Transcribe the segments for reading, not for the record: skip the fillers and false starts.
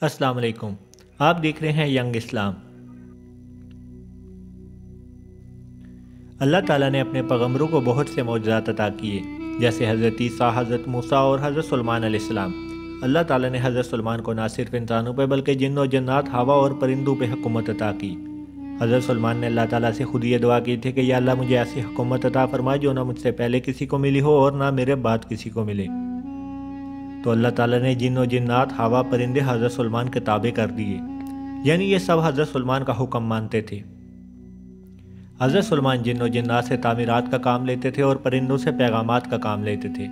अस्सलाम वालेकुम। आप देख रहे हैं यंग इस्लाम। अल्लाह ताला ने अपने पैगंबरों को बहुत से मौजज़ात अता किए, जैसे हज़रत ईसा, हज़रत मूसा और हज़रत सुलेमान अलैहिस्सलाम। अल्लाह ताला ने हज़रत सुलेमान को ना सिर्फ इंसानों पर बल्कि जिन्न और जन्नात, हवा और परिंदों पर हुकूमत अता की। हज़रत सुलेमान ने अल्लाह ताला से खुद ये दुआ की थी कि या अल्लाह मुझे ऐसी हुकूमत अता फरमा जो ना मुझसे पहले किसी को मिली हो और ना मेरे बाद किसी को मिले। तो अल्लाह ताला ने जिन्न और जिन्नात, हवा, परिंदे हज़रत सुलेमान के ताबे कर दिए, यानी ये सब हज़रत सुलेमान का हुक्म मानते थे। हज़रत सुलेमान जिन्न और जिन्नात से तामीरात का काम लेते थे और परिंदों से पैगामात का काम लेते थे,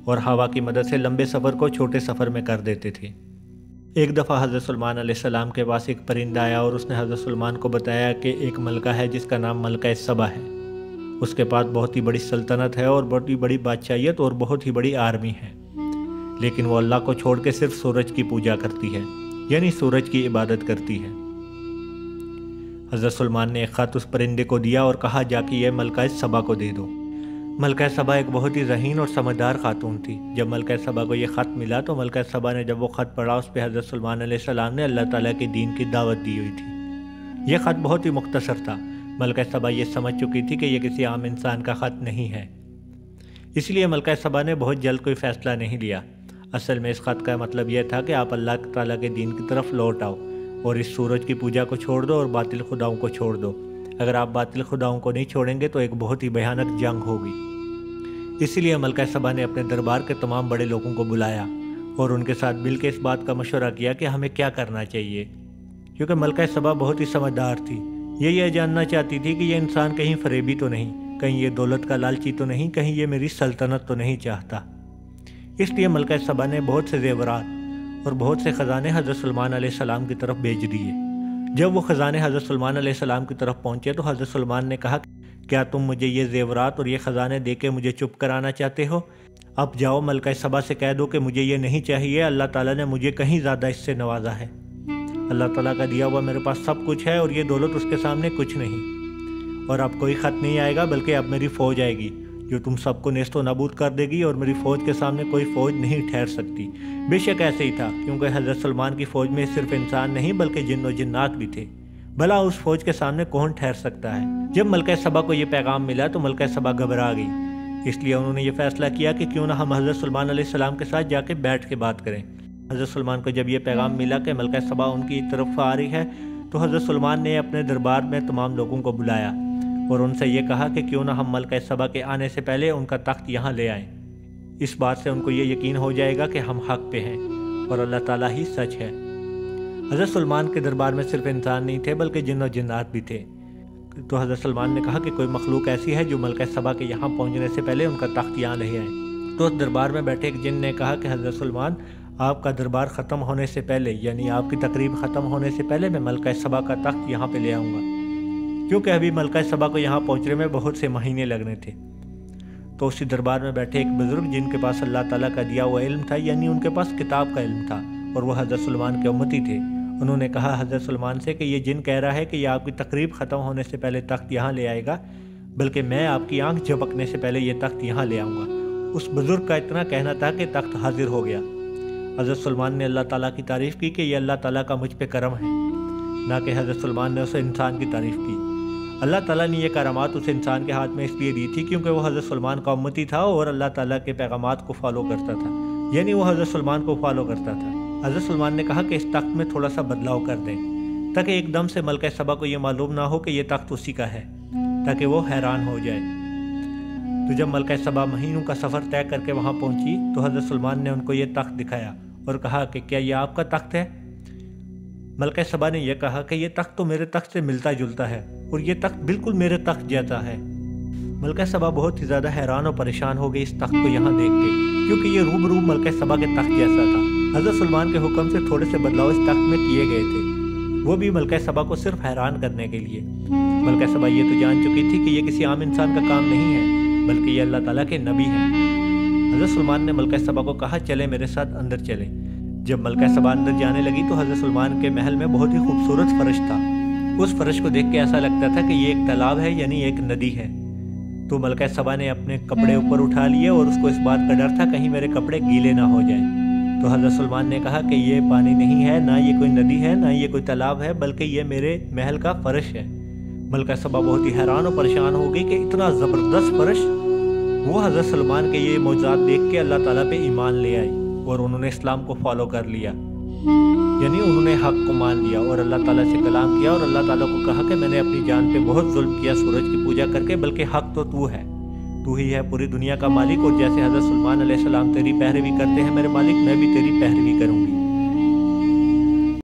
और हवा की मदद से लंबे सफ़र को छोटे सफ़र में कर देते थे। एक दफ़ा हज़रत सुलेमान अलैहिस्सलाम के पास एक परिंदा आया और उसने हज़रत सुलेमान को बताया कि एक मलका है जिसका नाम मलका सबा है। उसके पास बहुत ही बड़ी सल्तनत है और बहुत ही बड़ी बादशाहियत और बहुत ही बड़ी आर्मी है, लेकिन वो अल्लाह को छोड़ के सिर्फ सूरज की पूजा करती है, यानी सूरज की इबादत करती है। हज़रत सुलेमान ने एक ख़त उस परिंदे को दिया और कहा, जाके ये मलका सबा को दे दो। मलका सबा एक बहुत ही ज़हीन और समझदार खातून थी। जब मलका सबा को ये ख़त मिला तो मलका सबा ने जब वो ख़त पढ़ा, उस पर हज़रत सुलेमान अलैहिस्सलाम ने अल्लाह ताला के दीन की दावत दी हुई थी। यह ख़त बहुत ही मुख्तसर था। मलका सबा ये समझ चुकी थी कि यह किसी आम इंसान का ख़त नहीं है, इसलिए मलका सबा ने बहुत जल्द कोई फ़ैसला नहीं लिया। असल में इस ख़त का मतलब यह था कि आप अल्लाह ताला के दीन की तरफ लौट आओ और इस सूरज की पूजा को छोड़ दो और बातिल खुदाओं को छोड़ दो। अगर आप बातिल खुदाओं को नहीं छोड़ेंगे तो एक बहुत ही भयानक जंग होगी। इसीलिए मलका सबा ने अपने दरबार के तमाम बड़े लोगों को बुलाया और उनके साथ मिल के इस बात का मशवरा किया कि हमें क्या करना चाहिए, क्योंकि मलका सबा बहुत ही समझदार थी। यह जानना चाहती थी कि यह इंसान कहीं फरेबी तो नहीं, कहीं ये दौलत का लालची तो नहीं, कहीं ये मेरी सल्तनत तो नहीं चाहता। इसलिए मलका सबा ने बहुत से ज़ेवरात और बहुत से ख़जाने हज़रत सुलेमान अलैहिस्सलाम की तरफ भेज दिए। जब वो ख़जाने हज़रत सुलेमान अलैहिस्सलाम की तरफ पहुँचे तो हज़रत सुलेमान ने कहा, क्या तुम मुझे ये ज़ेवरात और ये ख़जाने दे के मुझे चुप कराना चाहते हो? अब जाओ मलका सबा से कह दो कि मुझे ये नहीं चाहिए, अल्लाह ताला ने मुझे कहीं ज़्यादा इससे नवाजा है। अल्लाह ताला का दिया हुआ मेरे पास सब कुछ है और ये दौलत उसके सामने कुछ नहीं। और अब कोई ख़त नहीं आएगा, बल्कि अब मेरी फ़ौज आएगी जो तुम सबको नेस्तो नाबूद कर देगी और मेरी फ़ौज के सामने कोई फ़ौज नहीं ठहर सकती। बेशक ऐसे ही था, क्योंकि हज़रत सुलेमान की फ़ौज में सिर्फ इंसान नहीं बल्कि जिन्न और जिन्नात भी थे। भला उस फ़ौज के सामने कौन ठहर सकता है? जब मलका सबा को ये पैगाम मिला तो मलका सबा घबरा गई। इसलिए उन्होंने ये फ़ैसला किया कि क्यों ना हम हज़रत सुलेमान अलैहिस्सलाम के साथ जाके बैठ के बात करें। हज़रत सुलेमान को जब ये पैगाम मिला कि मलका सबा उनकी तरफ आ रही है तो हज़रत सुलेमान ने अपने दरबार में तमाम लोगों को बुलाया और उनसे ये कहा कि क्यों ना हम मलका सबा के आने से पहले उनका तख्त यहाँ ले आएँ। इस बात से उनको ये यकीन हो जाएगा कि हम हक़ पे हैं और अल्लाह ताला ही सच है। हज़रत सुलेमान के दरबार में सिर्फ इंसान नहीं थे बल्कि जिन्न और जिन्नात भी थे। तो हज़रत सुलेमान ने कहा कि कोई मखलूक ऐसी है जो मलका सबा के यहाँ पहुँचने से पहले उनका तख्त यहाँ ले आए। तो उस दरबार में बैठे एक जिन्न ने कहा कि हज़रत सुलेमान, आपका दरबार ख़त्म होने से पहले, यानी आपकी तकरीब ख़त्म होने से पहले मैं मलका सबा का तख्त यहाँ पर ले आऊँगा, क्योंकि अभी मलका सबा को यहाँ पहुँचने में बहुत से महीने लगने थे। तो उसी दरबार में बैठे एक बुज़ुर्ग जिनके पास अल्लाह ताला का दिया हुआ इल्म था, यानी उनके पास किताब का इल्म था, और वह हज़रत सुलेमान के उम्मती थे। उन्होंने कहा हज़रत सुलेमान से कि ये जिन कह रहा है कि यह आपकी तकरीब ख़त्म होने से पहले तख्त यहाँ ले आएगा, बल्कि मैं आपकी आंख झपकने से पहले ये तख्त यहाँ ले आऊँगा। उस बुज़ुर्ग का इतना कहना था कि तख्त हाजिर हो गया। हज़रत सुलेमान ने अल्लाह ताला की तारीफ़ की कि यह अल्लाह ताला का मुझ पर करम है, ना कि हज़रत सुलेमान ने उस इंसान की तारीफ़ की। अल्लाह ताला ने यह करामात उस इंसान के हाथ में इसलिए दी थी क्योंकि वो हज़रत सुलेमान का उम्मती था और अल्लाह ताला के पैगामात को फॉलो करता था, यानी वो हज़रत सुलेमान को फॉलो करता था। हज़रत सुलेमान ने कहा कि इस तख्त में थोड़ा सा बदलाव कर दें, ताकि एकदम से मलका सबा को ये मालूम ना हो कि ये तख्त उसी का है, ताकि वो हैरान हो जाए। तो जब मलका सबा महीनों का सफ़र तय करके वहाँ पहुँची तो हज़रत सुलेमान ने उनको ये तख्त दिखाया और कहा कि क्या ये आपका तख्त है? मलका सबा ने यह कहा कि यह तख्त तो मेरे तख्त से मिलता जुलता है और ये तख्त बिल्कुल मेरे तख्त जैसा है। मलका सबा बहुत ही ज़्यादा हैरान और परेशान हो गई इस तख्त को यहाँ देख के, क्योंकि ये रूबरू मलका सबा के तख्त जैसा था। हज़रत सुलेमान के हुक्म से थोड़े से बदलाव इस तख्त में किए गए थे, वो भी मलका सबा को सिर्फ हैरान करने के लिए। मलका सबा ये तो जान चुकी थी कि ये किसी आम इंसान का काम नहीं है, बल्कि ये अल्लाह ताला के नबी हैं। हज़रत सुलेमान ने मलका सबा को कहा, चले मेरे साथ अंदर चले। जब मलका सबा अंदर जाने लगी तो हज़रत सुलेमान के महल में बहुत ही खूबसूरत फर्श था। उस फर्श को देख के ऐसा लगता था कि ये एक तालाब है, यानी एक नदी है। तो मलका सबा ने अपने कपड़े ऊपर उठा लिए और उसको इस बात का डर था कहीं मेरे कपड़े गीले ना हो जाएं। تو حضرت سلمان نے کہا کہ یہ پانی نہیں ہے، نہ یہ کوئی ندی ہے، نہ یہ کوئی تالاب ہے، بلکہ یہ میرے محل کا فرش ہے۔ ملکہ سبا بہت ہی حیران و پریشان ہو گئی کہ اتنا زبردست فرش۔ وہ حضرت سلمان کے یہ معجزات دیکھ کے اللہ تعالیٰ پہ ایمان لے آئی اور انہوں نے اسلام کو فالو کر لیا، یعنی انہوں نے حق کو مان لیا اور اللہ تعالیٰ سے کلام کیا اور اللہ تعالیٰ کو کہا کہ میں نے اپنی جان پہ بہت ظلم کیا سورج کی پوجا کر کے، بلکہ حق تو ہے، تو ہی ہے پوری دنیا کا مالک، اور جیسے حضرت سلمان علیہ السلام تیری پیروی کرتے ہیں میرے مالک، میں بھی تیری پیروی کروں گی۔